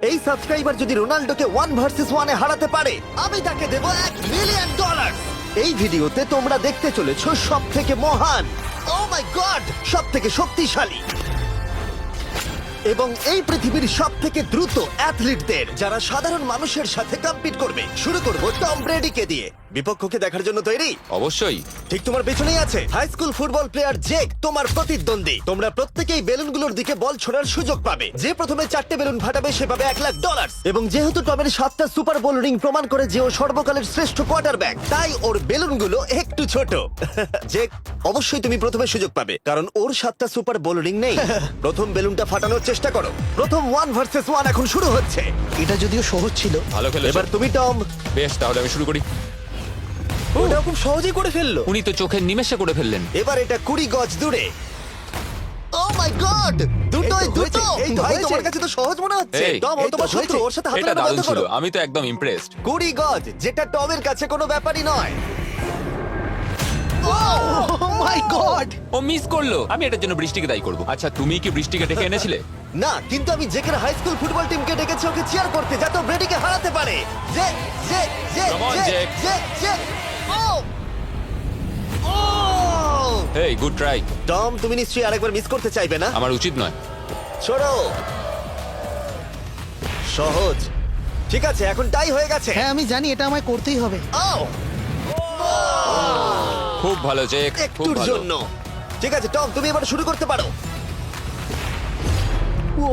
এই সাবস্ক্রাইবার যদি রোনাল্ডোকে 1 ভার্সেস 1 এ হারাতে পারে আমি তাকে দেব $1 মিলিয়ন। এই ভিডিওতে তোমরা দেখতে চলেছো সব থেকে মহান, ও মাই গড, সব থেকে শক্তিশালী এবং এই পৃথিবীর সব থেকে দ্রুত অ্যাথলিটদের যারা সাধারণ মানুষের সাথে কম্পিট করবে। শুরু করব টম ব্রেডিকে দিয়ে। বিপক্ষকে দেখার জন্য তৈরি? অবশ্যই। ঠিক তোমার পেছনেই আছে high school football player Jake, তোমার প্রতিদ্বন্দ্বী। তোমরা প্রত্যেকেই বেলুনগুলোর দিকে বল ছোড়ার সুযোগ পাবে। যে প্রথমে 4টে বেলুন ফাটাবে সে পাবে $1,00,000। এবং যেহেতু টমের 7টা সুপার বোল রিং প্রমাণ করে যে ও সর্বকালের শ্রেষ্ঠ কোয়ার্টারব্যাক, তাই ওর বেলুনগুলো একটু ছোট। জেক, অবশ্যই তুমি প্রথমে সুযোগ পাবে কারণ ওর 7টা সুপার বোল রিং নেই। প্রথম বেলুনটা ফাটানোর চেষ্টা করো। প্রথম 1 ভার্সেস 1 এখন শুরু হচ্ছে। এটা যদিও সহজ ছিল। ভালো খেলেছো। এবার তুমি টম। বেশ, তাহলে আমি শুরু করি। ওটা খুব সহজেই করে ফেললো। উনি তো চোখের নিমেষে করে ফেললেন। এবার এটা 20 গজ দূরে। ও মাই গড, দুটোই এই তো দুটো। হয়েছে, এই তো ভাই হয়েছে। তোমার কাছে তো সহজ মনে হচ্ছে। এই, টম, ও এই তো তোমার শত্রু, হয়েছে। ওর সাথে হাত এটা মেলানো দারুণ বন্ধ ছিল, করো। আমি তো একদম ইমপ্রেসড। 20 গজ, যেটা টমের কাছে কোনো ব্যাপারই নয়। ও মাই গড! ও মিস করলো। আমি এটার জন্য বৃষ্টিকে দায়ী করব। আচ্ছা, তুমি কি বৃষ্টিকে ডেকে এনেছিলে? না, কিন্তু আমি জেকের হাই স্কুল ফুটবল টিমকে ডেকেছি ওকে চিয়ার করতে, যাতে ও ব্রেডিকে হারাতে পারে। জে জে জে Come on, জে Jake. জে জে। ও ও হেই, গুড ট্রাই। টম, তুমি নিশ্চয়ই আরেকবার মিস করতে চাইবে না? আমার উচিত নয়। ছোড়ো। সহজ। ঠিক আছে, এখন টাই হয়ে গেছে। হ্যাঁ, আমি জানি এটা আমায় করতেই হবে। ও খুব ভালো জেক, খুব একটুর ভালো। জন্য। ঠিক আছে টম, তুমি এবার শুরু করতে পারো। ও,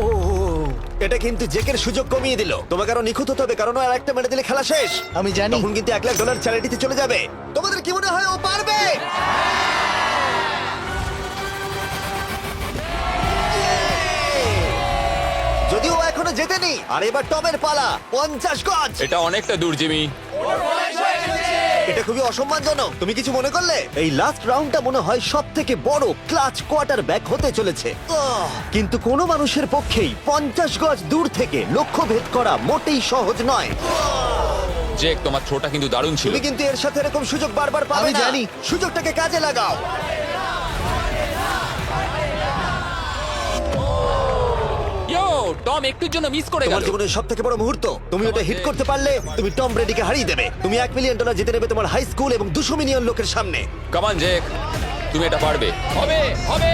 এটা কিন্তু জেকের সুযোগ কমিয়ে দিল। তোমাকে আরো নিখুঁত হতে হবে কারণ ও আর একটা মেরে দিলে খেলা শেষ। আমি জানি। তখন কিন্তু $1,00,000 চ্যারিটিতে চলে যাবে। তোমাদের কি মনে হয় ও পারবে? যদিও ও এখনো জেতেনি। আর এবার টমের পালা। 50 গজ। এটা অনেকটা দূর, জিমি। এটা খুবই অসম্মানজনক। তুমি কিছু মনে করলে? এই লাস্ট রাউন্ডটা মনে হয় সব থেকে বড় ক্লাচ কোয়ার্টার ব্যাক হতে চলেছে। কিন্তু কোনো মানুষের পক্ষেই 50 গজ দূর থেকে লক্ষ্য ভেদ করা মোটেই সহজ নয়। জেক, তোমার থ্রোটা কিন্তু দারুণ ছিল। তুমি কিন্তু এর সাথে এরকম সুযোগ বারবার পাবে আমি না। জানি। সুযোগটাকে কাজে লাগাও। ইয়ো, টম একটুর জন্য মিস করে তোমার গেল। জীবনের সব থেকে বড় মুহূর্ত। তুমি ওটা হিট করতে পারলে তুমি টম ব্রেডিকে হারিয়ে দেবে। তুমি $1,000,000 জিতে নেবে তোমার হাই স্কুল এবং 200 মিলিয়ন লোকের সামনে। কাম অন জেক, তুমি এটা পারবে। হবে, হবে।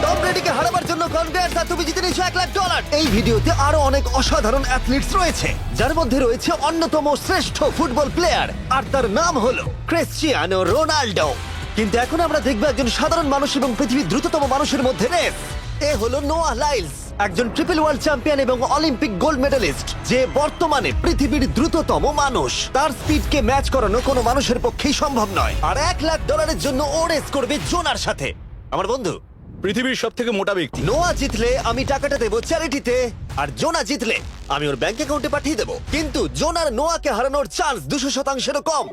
টম ব্রেডিকে হারাবার জন্য কনগ্রেটস, আর তুমি জিতে নিয়েছো $1,00,000। এই ভিডিওতে আরো অনেক অসাধারণ অ্যাথলিটস রয়েছে, যার মধ্যে রয়েছে অন্যতম শ্রেষ্ঠ ফুটবল প্লেয়ার, আর তার নাম হলো ক্রিশ্চিয়ানো রোনাল্ডো। কিন্তু এখন আমরা দেখবো একজন সাধারণ মানুষ এবং পৃথিবীর দ্রুততম মানুষের মধ্যে রেস। এ হলো নোয়াহ লাইলস, একজন ট্রিপল ওয়ার্ল্ড চ্যাম্পিয়ন এবং অলিম্পিক গোল্ড মেডেলিস্ট, যে বর্তমানে পৃথিবীর দ্রুততম মানুষ। তার স্পিডকে ম্যাচ করানো কোনো মানুষের পক্ষেই সম্ভব নয়। আর $1,00,000 জন্য ও রেস করবে জোনার সাথে, আমার বন্ধু। পৃথিবীর সবথেকে মোটা ব্যক্তি। নোয়া জিতলে আমি টাকাটা দেবো চ্যারিটিতে, আর জোনা জিতলে আমি ওর ব্যাংক অ্যাকাউন্টে পাঠিয়ে দেবো। কিন্তু জোনার নোয়াকে হারানোর চান্স 200%-এরও কম,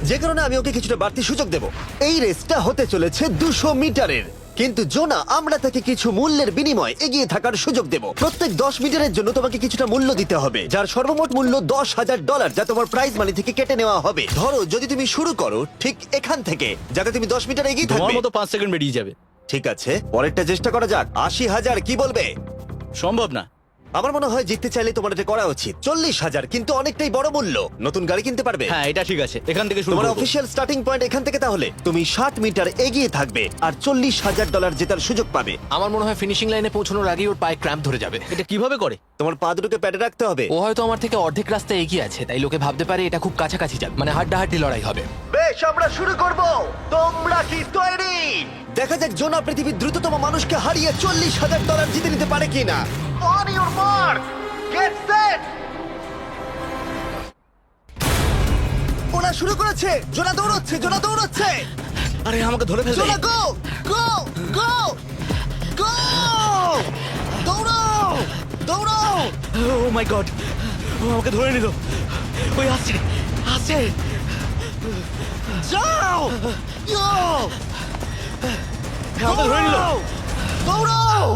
যে কারণে আমি ওকে কিছুটা বাড়তি সুযোগ দেবো। এই রেসটা হতে চলেছে 200 মিটারের, কিন্তু জোনা আমরা তাকে কিছু মূল্যের বিনিময়ে এগিয়ে থাকার সুযোগ দেব। প্রত্যেক 10 মিটারের জন্য তোমাকে কিছুটা মূল্য দিতে হবে, যার সর্বমোট মূল্য $10,000, যা তোমার প্রাইজ মানি থেকে কেটে নেওয়া হবে। ধরো যদি তুমি শুরু করো ঠিক এখান থেকে, যাতে তুমি 10 মিটার এগিয়ে তোমার থাকবে। মতো 5 সেকেন্ড বেরিয়ে যাবে। ঠিক আছে, পরেরটা চেষ্টা করা যাক। 80,000, কি বলবে? সম্ভব না। আমার মনে হয় জিততে চাইলে তোমার এটা করা উচিত। 40,000 কিন্তু অনেকটাই বড় মূল্য। নতুন গাড়ি কিনতে পারবে। হ্যাঁ, এটা ঠিক আছে, এখান থেকে শুরু তোমার করব। অফিসিয়াল স্টার্টিং পয়েন্ট এখান থেকে। তাহলে তুমি 60 মিটার এগিয়ে থাকবে আর $40,000 জেতার সুযোগ পাবে। আমার মনে হয় ফিনিশিং লাইনে পৌঁছানোর আগেই ওর পায়ে ক্র্যাম্প ধরে যাবে। এটা কিভাবে করে? তোমার পা দুটোকে প্যাডে রাখতে হবে। ও হয়তো আমার থেকে অর্ধেক রাস্তা এগিয়ে আছে, তাই লোকে ভাবতে পারে এটা খুব কাছাকাছি যাবে, মানে হাড্ডাহাড্ডি লড়াই হবে। বেশ, আমরা শুরু করব। তোমরা কি তৈরি? দেখা যাক জোনা পৃথিবীর দ্রুততম মানুষকে হারিয়ে $40,000 জিতে নিতে পারে কিনা। On your mark, get set. ওরা শুরু করেছে। জোনা দৌড়চ্ছে, জোনা দৌড়চ্ছে। আরে আমাকে ধরে ফেলবে। জোনা গো গো গো গো! দৌড়াও দৌড়াও! ও মাই গড, ও আমাকে ধরে নিল। ওই আসছে, আসছে। যাও! ইয়ো! আমাকে ধরে নিল। দৌড়াও!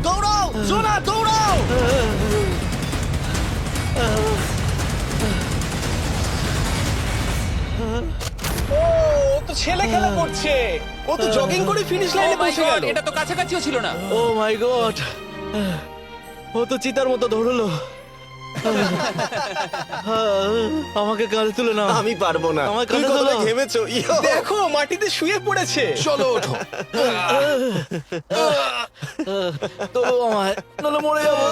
দৌড়াও! জোনা দৌড়াও! ও তো ছেলে খেলা করছে, ও তো জগিং করে ফিনিশ Oh লাইনে my পৌঁছে God, গেল। এটা তো কাছাকাছিও ছিল না। ও মাই গড, ও তো চিতার মতো ধরলো। আমাকে কাঁধে তুলে নাও। আমি পারবো না। আমার তুমি কাঁধে কতটা তোলো। ঘেমেছো ইয়ো। দেখো মাটিতে শুয়ে পড়েছে। চলো ওঠো। তোলো আমায়, নাহলে মরে যাবো।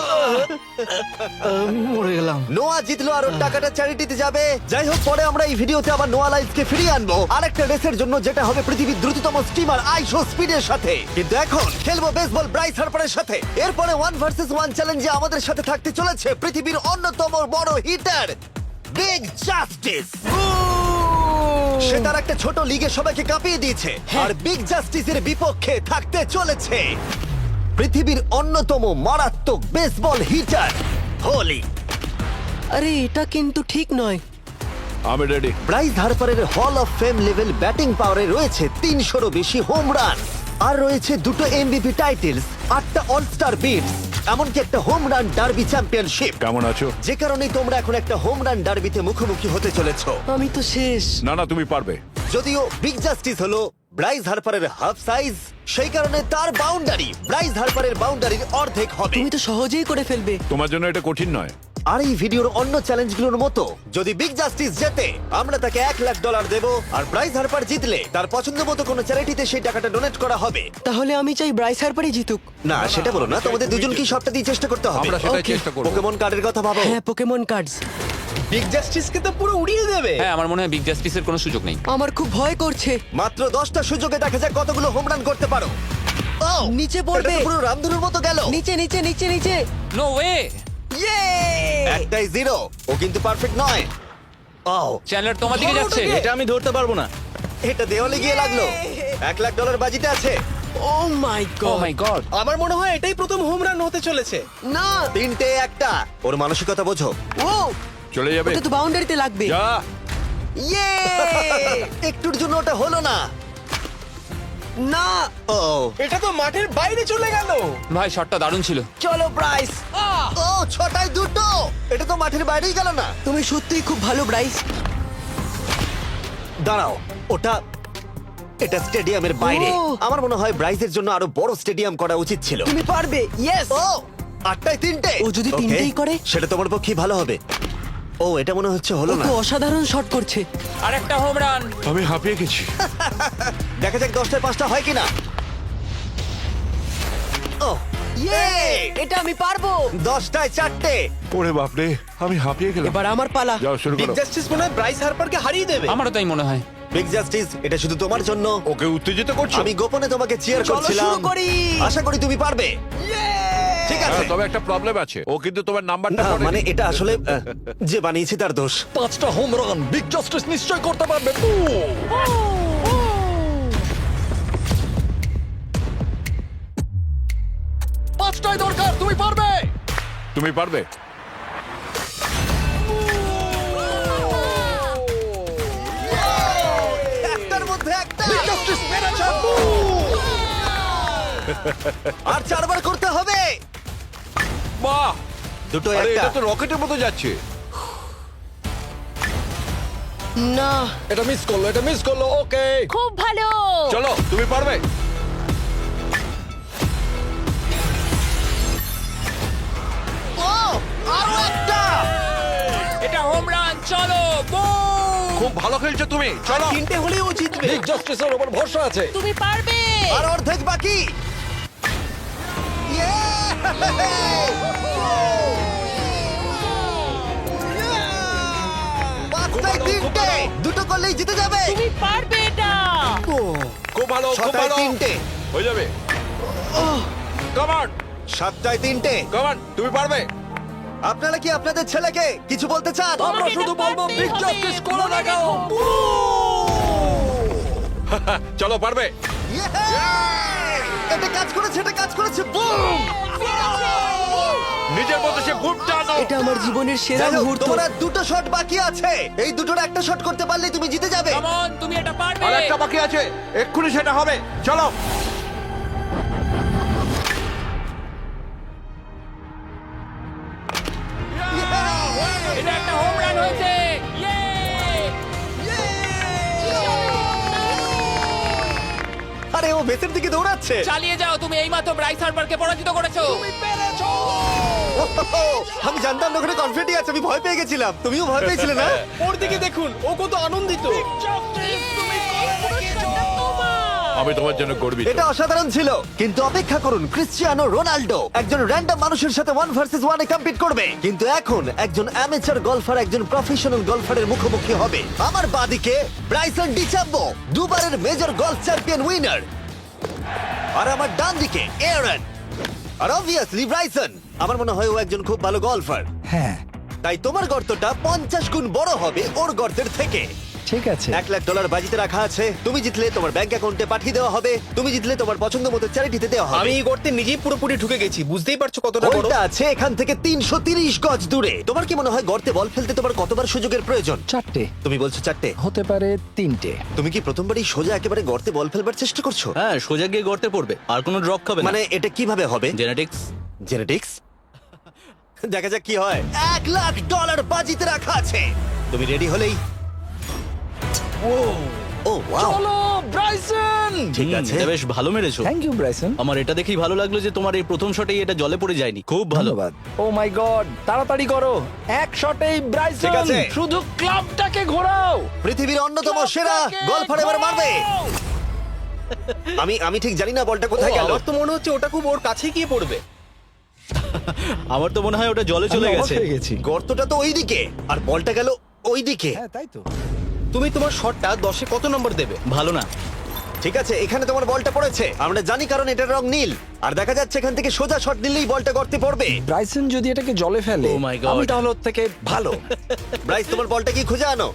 মরে গেলাম। নোয়া জিতলো আর ওর টাকাটা চ্যারিটিতে যাবে। যাই হোক, পরে আমরা এই ভিডিওতে আবার নোয়া লাইফকে ফিরিয়ে আনবো আরেকটা রেসের জন্য, যেটা হবে পৃথিবীর দ্রুততম স্টিমার আইশো স্পিডের সাথে। কিন্তু এখন খেলবো বেসবল ব্রাইস হার্পারের সাথে। এরপরে 1 ভার্সেস 1 চ্যালেঞ্জে আমাদের সাথে থাকতে চলেছে পৃথিবীর অন্যতম বড় হিটার বিগ জাস্টিস। সে তার একটা ছোট লিগে সবাইকে কাঁপিয়ে দিয়েছে, আর বিগ জাস্টিসের বিপক্ষে থাকতে চলেছে পৃথিবীর অন্যতম মারাত্মক বেসবল হিটার হোলি। আরে এটা কিন্তু ঠিক নয়। আমি ready. Bryce হার্পারের hall of fame level batting পাওয়ারে রয়েছে 300-রও বেশি হোম রান, আর রয়েছে 2টো এমভিপি টাইটেলস, 8টা অলস্টার বিটস, এমনকি একটা হোম রান ডার্বি চ্যাম্পিয়নশিপ। কেমন আছো? যে কারণে তোমরা এখন একটা হোম রান ডার্বিতে মুখোমুখি হতে চলেছো। আমি তো শেষ। না তুমি পারবে। যদিও বিগ জাস্টিস হলো ব্রাইস হার্পারের হাফ সাইজ, সেই কারণে তার বাউন্ডারি ব্রাইস হার্পারের বাউন্ডারির অর্ধেক হবে। তুমি তো সহজেই করে ফেলবে। তোমার জন্য এটা কঠিন নয়। আর এই ভিডিওর অন্য চ্যালেঞ্জগুলোর মতো, যদি বিগ জাস্টিস জেতে আমরা তাকে $1,00,000 দেবো, আর ব্রাইস হার্পার জিতলে তার পছন্দ মতো কোনো চ্যারিটিতে সেই টাকাটা ডোনেট করা হবে। তাহলে আমি চাই ব্রাইস হার্পারই জিতুক। না, সেটা বলো না, তোমাদের দুজনকেই সবটা দিয়ে চেষ্টা করতে হবে। আমরা সেটাই Okay. চেষ্টা করব। পোকেমন কার্ডের কথা ভাবো। হ্যাঁ, পোকেমন কার্ডস। বিগ জাস্টিসকে তো পুরো উড়িয়ে দেবে। হ্যাঁ, আমার মনে হয় বিগ জাস্টিসের কোনো সুযোগ নেই। আমার খুব ভয় করছে। মাত্র 10টা সুযোগে দেখা যাক কতগুলো হোম রান করতে পারো। ও, নিচে এটা পড়বে। তো পুরো রামধনুর মতো গেল। নিচে নিচে নিচে নিচে। No way. ইয়ে! একটাই 0, ও কিন্তু পারফেক্ট নয়। ও, চ্যানেলার তোমার দিকে যাচ্ছে। এটা আমি ধরতে পারবো না। এটা দেওয়ালে গিয়ে লাগলো। $1,00,000 বাজিতে আছে। ও মাই ও গড। মাই গড। আমার মনে হয় এটাই প্রথম হোম রান হতে চলেছে। না। 3টে একটা। ওর মানসিকতা বোঝো। ও, চলে যাবে। ওটা তো বাউন্ডারিতে লাগবে। যা। ইয়ে! একটুর জন্য ওটা হলো না। না। ও, এটা তো মাঠের বাইরে চলে গেল। ভাই শটটা দারুণ ছিল। চলো ব্রাইস। ও, 6টায় 2টো। এটা তো মাঠের বাইরেই গেল না। তুমি সত্যিই খুব ভালো ব্রাইস। দাঁড়াও, এটা স্টেডিয়ামের বাইরে। ও। আমার মনে হয় ব্রাইজের জন্য আরো বড় স্টেডিয়াম করা উচিত ছিল। তুমি পারবে। ইয়েস। ও, 8টায় 3টে। ও যদি Okay, তিনটেই করে? সেটা তোমার পক্ষে ভালো হবে। ও, এটা মনে হচ্ছে ও হলো না। তো অসাধারণ শট করছে। আর একটা হোম রান। আমি হাঁপিয়ে গেছি। দেখা যাক 10টায় 5টা হয় কিনা। ও, ইয়ে! এটা আমি পারবো। 10টায় 4টে। ওরে বাপরে, আমি হাঁপিয়ে গেলাম। এবার আমার পালা। যাও শুরু বিগ করো। জাস্টিস মনে হয় ব্রাইস হারপারকে হারিয়ে দেবে। আমারও তাই মনে হয়। বিগ জাস্টিস, এটা শুধু তোমার জন্য। ওকে উত্তেজিত করছো? আমি গোপনে তোমাকে চিয়ার চলো করছিলাম। শুরু করি। আশা করি তুমি পারবে। ঠিক আছে। হ্যাঁ, তবে একটা প্রবলেম আছে, ও কিন্তু তোমার নাম্বারটা না, পড়েনি। মানে এটা আসলে যে বানিয়েছে তার দোষ। 5টা হোম রান বিগ জাস্টিস নিশ্চয় করতে পারবে। পাঁচটাই দরকার, তুমি পারবে। তুমি পারবে। একটার মধ্যে একটা। বিগ জাস্টিস মেরেছে। আর 4বার করতে হবে। বাহ! দুটো আরে একটা। এটা তো রকেটের মতো যাচ্ছে। না। এটা মিস করলো, এটা মিস করলো। ওকে, খুব ভালো। চলো, তুমি পারবে। ও, আরো একটা। এটা হোম রান। চলো boom! খুব ভালো খেলছো তুমি, চলো। 3টে হলেই ও জিতবে। বিগ জাস্টিসের উপর ভরসা আছে। তুমি পারবে। আর অর্ধেক বাকি। পাঁচটায় 3টে। দুটো করলেই জিতে যাবে। তুমি পারবে এটা। খুব ভালো, খুব 6টায় ভালো। 3টে। হয়ে যাবে। কাম অন, 7টায় 3টে। কাম অন, তুমি পারবে। আপনারা কি আপনাদের ছেলেকে কিছু বলতে চান? আমরা শুধু বলবো বিগ জাস্টিস করো না কেন। চলো, পারবে। Yeah! এটা কাজ করেছে, এটা কাজ করেছে। বুম! নিজের মতো সে বুট টানো। এটা আমার জীবনের সেরা যাই হোক, মুহূর্ত। তোমার আর দুটো শট বাকি আছে। এই দুটোর একটা শট করতে পারলে তুমি জিতে যাবে। Come on, তুমি এটা পারবে। আর একটা বাকি আছে, এক্ষুনি সেটা হবে। চলো। Yeah! আরে ও বেসের দিকে দৌড়াচ্ছে। চালিয়ে যাও, তুমি এইমাত্র ব্রাইস হার্বারকে পরাজিত করেছো। আমি জানতাম না ওখানে কনফিডেন্ট আছে, আমি ভয় পেয়ে গেছিলাম। তুমিও ভয় পেয়েছিলে না? ওর দিকে দেখুন, ও কত আনন্দিত। আমি তোমার জন্য গর্বিত। এটা অসাধারণ ছিল, কিন্তু অপেক্ষা করুন, ক্রিশ্চিয়ানো রোনাল্ডো একজন র্যান্ডম মানুষের সাথে 1 ভার্সেস 1 এ কম্পিট করবে, কিন্তু এখন একজন অ্যামেচার গলফার একজন প্রফেশনাল গলফারের মুখোমুখি হবে। আমার বাদিকে ব্রাইসন ডিচাম্বো, দুবারের মেজর গলফ চ্যাম্পিয়ন উইনার, আর আমার ডান দিকে এয়ারন। আর অবভিয়াসলি ব্রাইসন, আমার মনে হয় ও একজন খুব ভালো গলফার। হ্যাঁ তাই তোমার গর্তটা 50 গুণ বড় হবে ওর গর্তের থেকে। ঠিক আছে। $1,00,000 বাজিতে রাখা আছে। তুমি জিতলে তোমার ব্যাংক অ্যাকাউন্টে পাঠিয়ে দেওয়া হবে, তুমি জিতলে তোমার পছন্দ মতো চ্যারিটিতে দেওয়া হবে। আমি এই গর্তে নিজেই পুরোপুরি ঢুকে গেছি, বুঝতেই পারছো কতটা বড়। ওইটা আছে এখান থেকে 330 গজ দূরে। তোমার কি মনে হয় গর্তে বল ফেলতে তোমার কতবার সুযোগের প্রয়োজন? 4টে তুমি বলছো 4টে, হতে পারে 3টে। তুমি কি প্রথমবারই সোজা একেবারে গর্তে বল ফেলবার চেষ্টা করছো? হ্যাঁ, সোজা গিয়ে গর্তে পড়বে, আর কোনো ড্রপ খাবে না। মানে এটা কিভাবে হবে? জেনেটিক্স। জেনেটিক্স? দেখা যাক কি হয়। $1,00,000 বাজিতে রাখা আছে। তুমি রেডি হলেই। ও ওয়াও, চলো ব্রাইসন। ঠিক আছে। এটা বেশ ভালো মেরেছো। Thank you Bryson. আমার এটা দেখেই ভালো লাগলো যে তোমার এই প্রথম শটেই এটা জলে পড়ে যায়নি। খুব ভালো। ধন্যবাদ। ও মাই গড, তাড়াতাড়ি করো, এক শটেই ব্রাইসন। ঠিক আছে। শুধু ক্লাবটাকে ঘোরাও। পৃথিবীর অন্যতম সেরা গলফার এবার মারবে। আমি ঠিক জানি না বলটা কোথায় গেল। আমার তো মনে হচ্ছে ওটা খুব ওর কাছে গিয়ে পড়বে। আমার তো মনে হয় ওটা জলে চলে আমি অবাক গেছে। হয়ে গেছি। গর্তটা তো ওইদিকে আর বলটা গেল ওইদিকে। হ্যাঁ তাই তো। তুমি তোমার শটটা 10-এ কত নম্বর দেবে? ভালো না। ঠিক আছে, এখানে তোমার বলটা পড়েছে, আমরা জানি কারণ এটার রং নীল। আর দেখা যাচ্ছে এখান থেকে সোজা শট নিলেই বলটা গর্তে পড়বে। ব্রাইসন যদি এটাকে জলে ফেলে, Oh my God. আমি তাহলে ওর থেকে ভালো। ব্রাইস, তোমার বলটা কি খুঁজে আনো।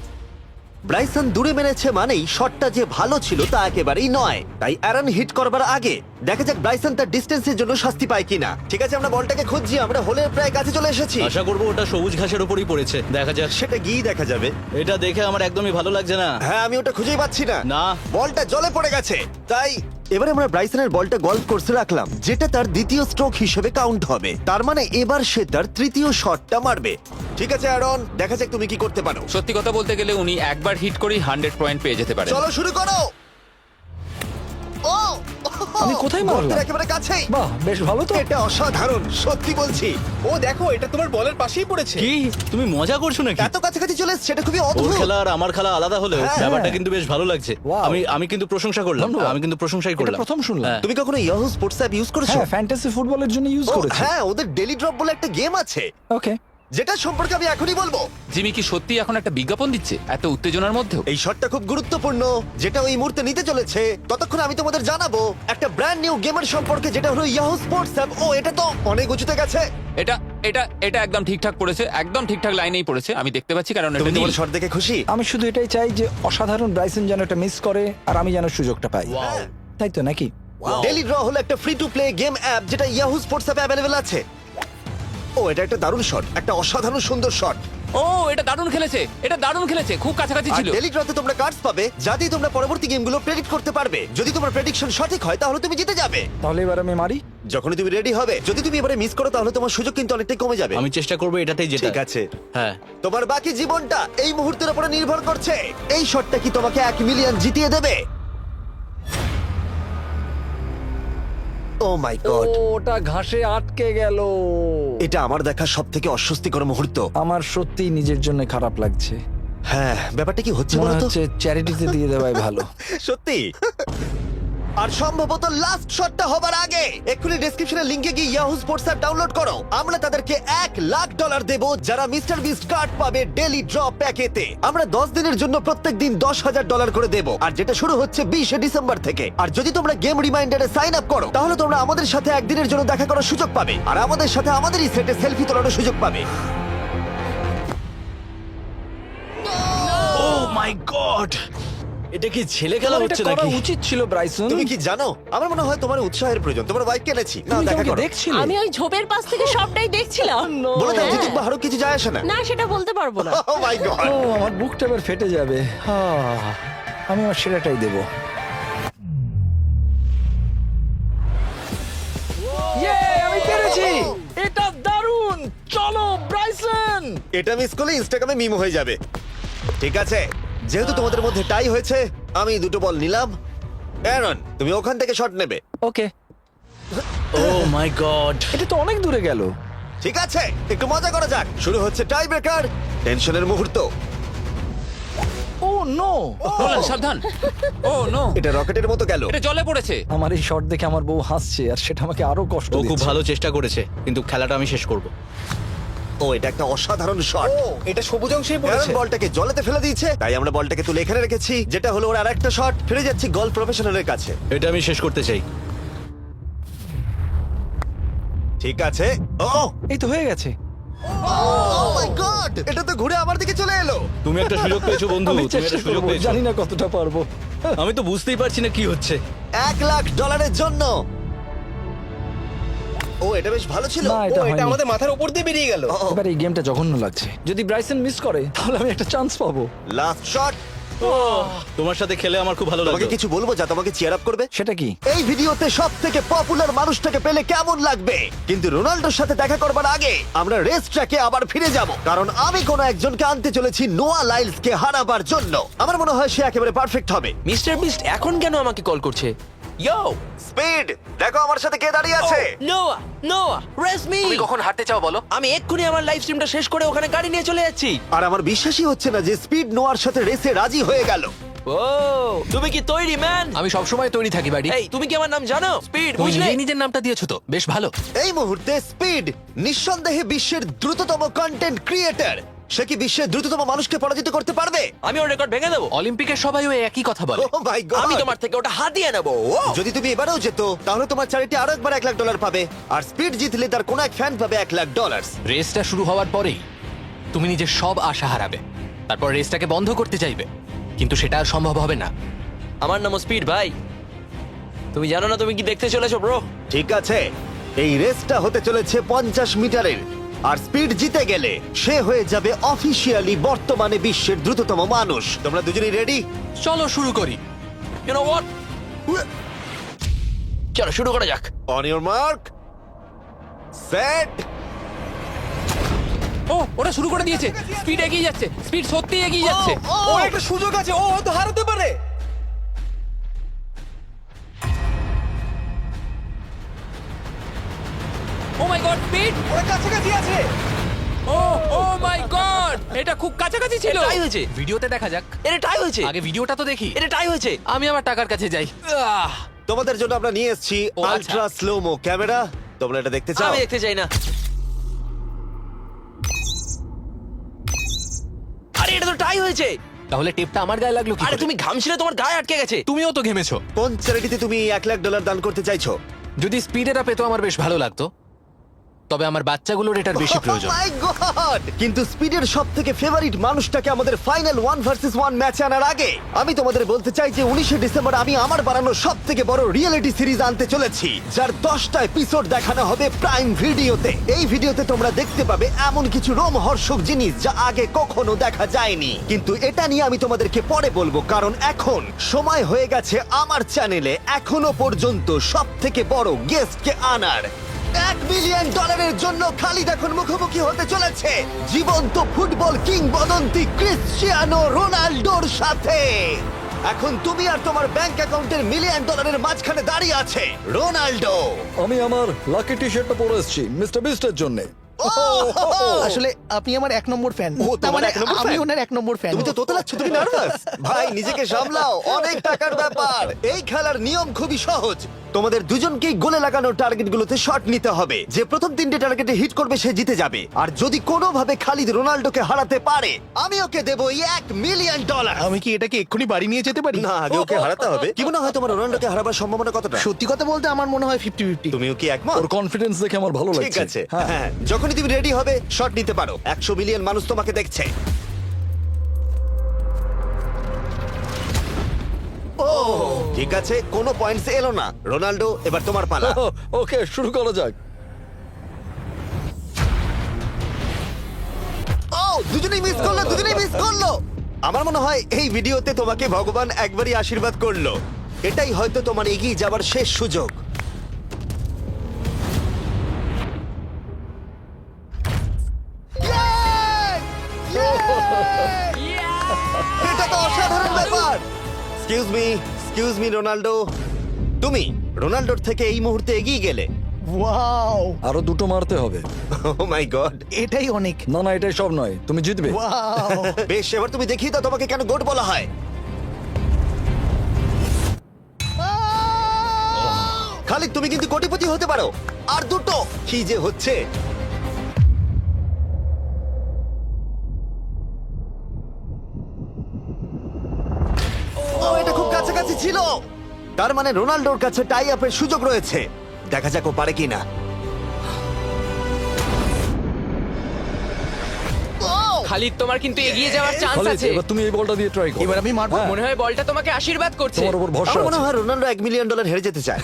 ব্রাইসন দূরে মেরেছে মানেই শটটা যে ভালো ছিল তা একেবারেই নয়। তাই অ্যারন হিট করবার আগে দেখা যাক ব্রাইসন তার ডিস্টেন্সের জন্য শাস্তি পায় কিনা। ঠিক আছে, আমরা বলটাকে খুঁজছি, আমরা হোলের প্রায় কাছে চলে এসেছি। আশা করবো ওটা সবুজ ঘাসের উপরই পড়েছে। দেখা যাক। সেটা গিয়ে দেখা যাবে। এটা দেখে আমার একদমই ভালো লাগছে না। হ্যাঁ, আমি ওটা খুঁজেই পাচ্ছি না। না। বলটা জলে পড়ে গেছে। তাই এবারে আমরা ব্রাইসনের বলটা গলফ কোর্সে রাখলাম, যেটা তার দ্বিতীয় স্ট্রোক হিসেবে কাউন্ট হবে। তার মানে এবার সে তার তৃতীয় শটটা মারবে। ঠিক আছে অ্যারন, দেখা যাক তুমি কি করতে পারো। সত্যি কথা বলতে গেলে উনি একবার হিট করেই 100 পয়েন্ট পেয়ে যেতে পারেন। চলো শুরু করো। ও, আমি কোথায় মারলাম? গর্তের একেবারে কাছেই। বাহ, বেশ ভালো তো। এটা অসাধারণ, সত্যি বলছি। ও দেখো, এটা তোমার বলের পাশেই পড়েছে। কি তুমি মজা করছো নাকি? এত কাছাকাছি চলে এসেছে, এটা খুবই ওর অদ্ভুত। খেলা আর আমার খেলা আলাদা হলেও হ্যাঁ। ব্যাপারটা কিন্তু বেশ ভালো লাগছে। Wow. আমি কিন্তু প্রশংসা করলাম। ধন্যবাদ। আমি কিন্তু প্রশংসাই এটা করলাম। প্রথম শুনলাম। হ্যাঁ। তুমি কখনো ইয়াহু স্পোর্টস অ্যাপ ইউজ করেছো? হ্যাঁ, ফ্যান্টাসি ফুটবলের জন্য ইউজ ও, করেছি। হ্যাঁ, ওদের ডেলি ড্রপ বলে একটা গেম আছে, ওকে। যেটা সম্পর্কে আমি এখনই বলবো। জিমি কি সত্যি এখন একটা বিজ্ঞাপন দিচ্ছে এত উত্তেজনার মধ্যেও? এই শটটা খুব গুরুত্বপূর্ণ, যেটা ওই মুহূর্তে নিতে চলেছে। ততক্ষণ আমি তোমাদের জানাবো একটা ব্র্যান্ড নিউ গেমের সম্পর্কে, যেটা হলো ইয়াহু স্পোর্টস অ্যাপ। ও, এটা তো অনেক উঁচুতে গেছে। এটা এটা এটা একদম ঠিকঠাক পড়েছে, একদম ঠিকঠাক লাইনেই পড়েছে। আমি দেখতে পাচ্ছি কারণ এটা তুমি নীল। তোমার শট দেখে খুশি? আমি শুধু এটাই চাই যে অসাধারণ ব্রাইসন যেন এটা মিস করে আর আমি যেন সুযোগটা পাই। হ্যাঁ। তাই তো নাকি? ডেলি ড্র হলো একটা free to play game app, যেটা ইয়াহু স্পোর্টস অ্যাপে অ্যাভেলেবল আছে। ও, এটা একটা দারুণ শট, একটা অসাধারণ সুন্দর শট। ও, এটা দারুণ খেলেছে, এটা দারুণ খেলেছে, খুব কাছাকাছি আর ছিল। ডেলি ড্রতে তোমরা কার্ডস পাবে, যা দিয়ে তোমরা পরবর্তী গেমগুলো প্রেডিক্ট করতে পারবে। যদি তোমার প্রেডিকশন সঠিক হয় তাহলে তুমি জিতে যাবে। তাহলে এবার আমি মারি। যখনই তুমি রেডি হবে, যদি তুমি এবারে মিস করো তাহলে তোমার সুযোগ কিন্তু অনেকটাই কমে যাবে। আমি চেষ্টা করবো এটাতেই যেটা। ঠিক আছে, হ্যাঁ। তোমার বাকি জীবনটা এই মুহূর্তের উপরে নির্ভর করছে। এই শটটা কি তোমাকে 1 মিলিয়ন জিতিয়ে দেবে? ও মাই গড, ওটা ঘাসে আটকে গেল। এটা আমার দেখা সবথেকে অস্বস্তিকর মুহূর্ত। আমার সত্যি নিজের জন্য খারাপ লাগছে। হ্যাঁ, ব্যাপারটা কি হচ্ছে মনে বলো তো? হচ্ছে চ্যারিটিতে দিয়ে দেওয়াই ভালো। সত্যি। আর সম্ভবত লাস্ট শটটা হবার আগে এক্ষুনি ডেসক্রিপশনের লিংকে গিয়ে ইয়াহু স্পোর্টস অ্যাপ ডাউনলোড করো। আমরা তাদেরকে $1,00,000 দেব যারা মিস্টার বিস্ট কার্ড পাবে ডেলি ড্র প্যাকেতে। আমরা 10 দিনের জন্য প্রত্যেক দিন $10,000 করে দেব, আর যেটা শুরু হচ্ছে 20শে ডিসেম্বর থেকে। আর যদি তোমরা গেম রিমাইন্ডারে সাইন আপ করো তাহলে তোমরা আমাদের সাথে একদিনের জন্য দেখা করার সুযোগ পাবে, আর আমাদের সাথে আমাদেরই সেটে সেলফি তোলার সুযোগ পাবে। ও মাই গড, এটা কি ছেলে খেলা তোমার হচ্ছে এটা করা নাকি? উচিত ছিল ব্রাইসন। তুমি কি জানো, আমার মনে হয় তোমার উৎসাহের প্রয়োজন। তোমার বাইক কিনেছি, না তুমি দেখা আমাকে করো। দেখছিলে? আমি ওই ঝোপের পাশ থেকে সবটাই দেখছিলাম। বলে দাও হ্যাঁ। জিতুক বা হারুক, কিছু যায় আসে না। না, সেটা বলতে পারবো না। ও মাই গড, ও, আমার বুকটা এবার ফেটে যাবে। আমি আমার সেরাটাই দেব। আমি পেরেছি। এটা দারুণ। চলো ব্রাইসন। এটা মিস করলে ইনস্টাগ্রামে মিম হয়ে যাবে। ঠিক আছে, যেহেতু তোমাদের মধ্যে টাই হয়েছে, আমি 2টো বল নিলাম অ্যারন, তুমি ওখান থেকে শট নেবে। ওকে, ও মাই গড। এটা তো অনেক দূরে গেল। ঠিক আছে, একটু মজা করা যাক। শুরু হচ্ছে টাই ব্রেকার, টেনশনের মুহূর্ত। ও নো, নোলান সাবধান। ও নো, এটা রকেটের মতো গেল। এটা জলে পড়েছে। আমার এই শট দেখে আমার বউ হাসছে আর সেটা আমাকে আরো কষ্ট ও খুব দিচ্ছে। ভালো চেষ্টা করেছে, কিন্তু খেলাটা আমি শেষ করব। ও, এটা একটা অসাধারণ শট। ও এটা সবুজ অংশেই অ্যারন পড়েছে। বলটাকে জলেতে ফেলে দিয়েছে, তাই আমরা বলটাকে তুলে এখানে রেখেছি, যেটা হলো ওর আরেকটা শট। ফিরে যাচ্ছি গলফ প্রফেশনালের কাছে। এটা আমি শেষ করতে চাই। ঠিক আছে। ও এই তো হয়ে গেছে। মাই গড, এটা তো ঘুরে আমার দিকে চলে এলো। তুমি একটা সুযোগ পেয়েছো বন্ধু, আমি তুমি চেষ্টা একটা সুযোগ করবো, পেয়েছো। জানি না কতটা পারবো। আমি তো বুঝতেই পারছি না কি হচ্ছে। $1,00,000 জন্য। ও, এটা বেশ ভালো ছিল। না, ও এটা এটা হয়নি। আমাদের মাথার উপর দিয়ে বেরিয়ে গেল। এবার এই গেমটা জঘন্য লাগছে। যদি ব্রাইসন মিস করে তাহলে আমি একটা চান্স পাবো। Last shot. তোমার সাথে খেলে আমার খুব ভালো তোমাকে লাগলো। কিছু বলবো যা তোমাকে চিয়ার আপ করবে? সেটা কি? এই ভিডিওতে সব থেকে পপুলার মানুষটাকে পেলে কেমন লাগবে? কিন্তু রোনাল্ডোর সাথে দেখা করবার আগে আমরা রেস ট্র্যাকে আবার ফিরে যাব, কারণ আমি কোনো একজনকে আনতে চলেছি নোয়া লাইলসকে হারাবার জন্য। আমার মনে হয় সে একেবারে পারফেক্ট হবে। মিস্টার বিস্ট এখন কেন আমাকে কল করছে? ইয়ো, স্পিড, দেখো আমার সাথে কে দাঁড়িয়ে আছে। নোয়া, নোয়া, রেস মি। তুমি কখন হাঁটতে চাও বলো? আমি এক্ষুনি আমার লাইভ স্ট্রিমটা শেষ করে ওখানে গাড়ি নিয়ে চলে যাচ্ছি। আর আমার বিশ্বাসই হচ্ছে না যে স্পিড নোয়ার সাথে রেসে রাজি হয়ে গেল। ও, তুমি কি তৈরি ম্যান? আমি সব সময় তৈরি থাকি বাড়ি। এই, তুমি কি আমার নাম জানো? স্পিড, তুমি বুঝলে? নিজেই নিজের নামটা দিয়েছো তো, বেশ ভালো। এই মুহূর্তে স্পিড নিঃসন্দেহে বিশ্বের দ্রুততম কন্টেন্ট ক্রিয়েটর। সে কি বিশ্বের দ্রুততম মানুষকে পরাজিত করতে পারবে? আমি ওর রেকর্ড ভেঙে দেবো। অলিম্পিকের সবাই ওই একই কথা বলে। Oh my God! আমি তোমার থেকে ওটা হাতিয়ে নেবো। যদি তুমি এবারেও যেত তাহলে তোমার চ্যারিটি আরো একবার $1,00,000 পাবে, আর স্পিড জিতলে তার কোনো এক ফ্যান পাবে $1,00,000। রেসটা শুরু হওয়ার পরেই তুমি নিজের সব আশা হারাবে, তারপর রেসটাকে বন্ধ করতে চাইবে, কিন্তু সেটা আর সম্ভব হবে না। আমার নাম স্পিড ভাই। তুমি জানো না তুমি কি দেখতে চলেছো ব্রো? ঠিক আছে, এই রেসটা হতে চলেছে 50 মিটারের, আর স্পিড জিতে গেলে সে হয়ে যাবে অফিসিয়ালি বর্তমানে বিশ্বের দ্রুততম মানুষ। তোমরা দুজনেই রেডি? চলো শুরু করি। You know what? চলো শুরু করা যাক। On your mark, set. ও, ওরা শুরু করে দিয়েছে। স্পিড এগিয়ে যাচ্ছে, স্পিড সত্যি এগিয়ে যাচ্ছে। ও একটা সুযোগ আছে, ও হয়তো হারাতে পারে। ও মাই গড, স্পিড! ওরা কাছাকাছি আছে। ও, ও মাই গড, এটা খুব কাছাকাছি ছিল। টাই হয়েছে। ভিডিওতে দেখা যাক। এটা টাই হয়েছে। আগে ভিডিওটা তো দেখি। এটা টাই হয়েছে। আমি আমার টাকার কাছে যাই। তোমাদের জন্য আমরা নিয়ে এসেছি ও, আচ্ছা। Ultra slomo camera. তোমরা এটা দেখতে চাও? আমি দেখতে চাই না। আরে এটা তো টাই হয়েছে। তাহলে টেপটা আমার গায়ে লাগলো কি আরে করে? তুমি ঘামছিলে, তোমার গায়ে আটকে গেছে। তুমিও তো ঘেমেছো। কোন চ্যারিটিতে তুমি $1,00,000 দান করতে চাইছো? যদি স্পিড এটা পেতো আমার বেশ ভালো লাগতো, তবে আমার বাচ্চাগুলোর এটার বেশি প্রয়োজন। Oh my God! কিন্তু স্পিডের সবথেকে ফেভারিট মানুষটাকে আমাদের ফাইনাল 1 ভার্সেস 1 ম্যাচে আনার আগে আমি তোমাদের বলতে চাই যে 19শে ডিসেম্বর আমি আমার বানানো সবথেকে বড় রিয়েলিটি সিরিজ আনতে চলেছি, যার 10টা এপিসোড দেখানো হবে প্রাইম ভিডিওতে। এই ভিডিওতে তোমরা দেখতে পাবে এমন কিছু রোমহর্ষক জিনিস যা আগে কখনো দেখা যায়নি, কিন্তু এটা নিয়ে আমি তোমাদেরকে পরে বলবো, কারণ এখন সময় হয়ে গেছে আমার চ্যানেলে এখনো পর্যন্ত সবথেকে বড় গেস্টকে আনার। $1 মিলিয়ন জন্য খালিদ এখন মুখোমুখি হতে চলেছে জীবন্ত ফুটবল কিংবদন্তি ক্রিশ্চিয়ানো রোনাল্ডোর সাথে। এখন তুমি আর তোমার ব্যাংক অ্যাকাউন্টের $1 মিলিয়ন মাঝখানে দাঁড়িয়ে আছে রোনাল্ডো। আমি আমার লাকি টি শার্টটা পরে এসেছি মিস্টার বিস্টের জন্য। আসলে আপনি আমার 1 নম্বর ফ্যান। ও, তোমার এক নম্বর আমি fan? ওনার 1 নম্বর ফ্যান। তুমি তো তোতলাচ্ছ, তুমি নার্ভাস? ভাই নিজেকে সামলাও, অনেক টাকার ব্যাপার। এই খেলার নিয়ম খুবই সহজ। তোমাদের দুজনকেই গোলে লাগানো টার্গেটগুলোতে শট নিতে হবে। যে প্রথম 3টে টার্গেটে হিট করবে সে জিতে যাবে, আর যদি কোনোভাবে খালিদ রোনাল্ডোকে হারাতে পারে আমি ওকে দেবো $1 মিলিয়ন। আমি কি এটাকে এক্ষুনি বাড়ি নিয়ে যেতে পারি? না, আগে ওকে হারাতে হবে। কি মনে হয় তোমার রোনাল্ডোকে হারাবার সম্ভাবনা কতটা? সত্যি কথা বলতে আমার মনে হয় 50-50। তুমিও কি একমত? ওর কনফিডেন্স দেখে আমার ভালো লাগছে। ঠিক আছে, হ্যাঁ। হ্যাঁ, যখনই তুমি রেডি হবে শট নিতে পারো। 100 মিলিয়ন মানুষ তোমাকে দেখছে। ও, ঠিক আছে, কোনো পয়েন্টস এলো না। রোনাল্ডো, এবার তোমার পালা। ওকে, শুরু করা যাক। ও, দুজনেই মিস করলো, দুজনেই মিস করলো। আমার মনে হয় এই ভিডিওতে তোমাকে ভগবান একবারই আশীর্বাদ করলো। এটাই হয়তো তোমার এগিয়ে যাবার শেষ সুযোগ। এটা তো অসাধারণ ব্যাপার। Excuse me, excuse me Ronaldo, তুমি রোনাল্ডোর থেকে এই মুহূর্তে এগিয়ে গেলে। ওয়াও, আরো দুটো মারতে হবে। ও মাই গড। এটাই অনেক। না না, এটাই সব নয়, তুমি জিতবে। ওয়াও, বেশ, এবার তুমি দেখিয়ে দাও তোমাকে কেন গোট বলা হয়। খালিদ, তুমি কিন্তু কোটিপতি হতে পারো। আর দুটো। কি যে হচ্ছে। ও, এটা খুব কাছাকাছি ছিল। তার মানে রোনাল্ডোর কাছে টাই আপের সুযোগ রয়েছে। দেখা যাক ও পারে কিনা। খালিদ, তোমার কিন্তু এগিয়ে যাওয়ার চান্স খালিদ, আছে। এবার তুমি এই বলটা দিয়ে ট্রাই করো। এবার আমি মারবো। হ্যাঁ, মনে হয় বলটা তোমাকে আশীর্বাদ করছে। তোমার উপর ভরসা আমার মনে আছে। হয় রোনাল্ডো $1 মিলিয়ন হেরে যেতে চায়।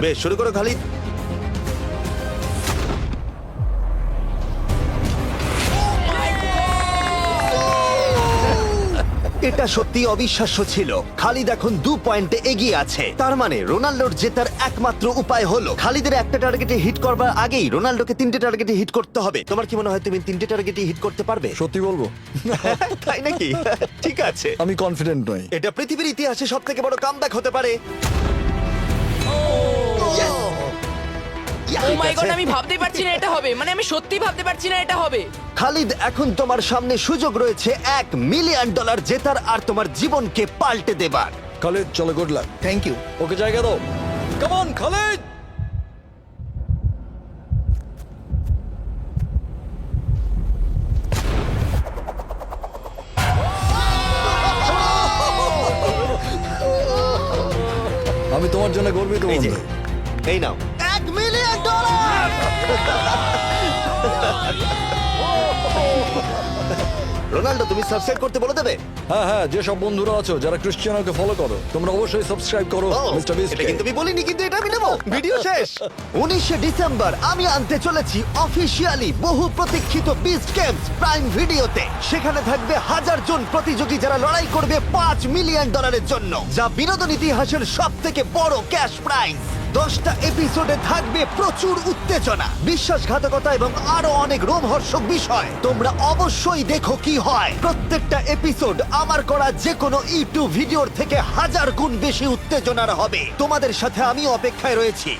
বেশ, শুরু করো খালিদ। এটা সত্যি অবিশ্বাস্য ছিল। খালিদ এখন 2 পয়েন্টে এগিয়ে আছে। তার মানে রোনাল্ডোর জেতার একমাত্র উপায় হলো খালিদের একটা টার্গেটে হিট করবার আগেই রোনাল্ডোকে 3টে টার্গেটে হিট করতে হবে। তোমার কি মনে হয় তুমি 3টে টার্গেটে হিট করতে পারবে? সত্যি বলবো, তাই নাকি? ঠিক আছে। আমি কনফিডেন্ট নই। এটা পৃথিবীর ইতিহাসে সবথেকে বড় কামব্যাক হতে পারে। ও মাই গড, আমি ভাবতেই পারছি না এটা হবে। মানে আমি সত্যি ভাবতে পারছি না এটা হবে। খালিদ, এখন তোমার সামনে সুযোগ রয়েছে $1 মিলিয়ন জেতার আর তোমার জীবনকে পাল্টে দেবার। খালিদ, চলো, good luck. Thank you. Okay জায়গা দাও। Come on Khalid. আমি তোমার জন্য গর্বিত এই যে, বন্ধু। এই নাও $1 মিলিয়ন। রোনাল্ডো, তুমি সাবস্ক্রাইব করতে বলে দেবে? হ্যাঁ হ্যাঁ, যে সব বন্ধুরা আছো যারা ক্রিশ্চিয়ানোকে ফলো করো, তোমরা অবশ্যই সাবস্ক্রাইব করো ও, মিস্টার বিস্ট। এটা কিন্তু আমি বলিনি, কিন্তু এটা আমি নেবো। ভিডিও শেষ। 19শে ডিসেম্বর আমি আনতে চলেছি অফিসিয়ালি বহু প্রতীক্ষিত বিস্ট গেমস প্রাইম ভিডিওতে। সেখানে থাকবে 1000 জন প্রতিযোগী যারা লড়াই করবে $5 মিলিয়ন জন্য, যা বিনোদন ইতিহাসের সবথেকে বড় ক্যাশ প্রাইজ। 10টা এপিসোডে থাকবে প্রচুর উত্তেজনা, বিশ্বাসঘাতকতা এবং আরো অনেক রোমহর্ষক বিষয়। তোমরা অবশ্যই দেখো কি হয়। প্রত্যেকটা এপিসোড আমার করা যে কোনো ইউটিউব ভিডিওর থেকে 1000 গুণ বেশি উত্তেজনার হবে। তোমাদের সাথে আমি অপেক্ষায় রয়েছি।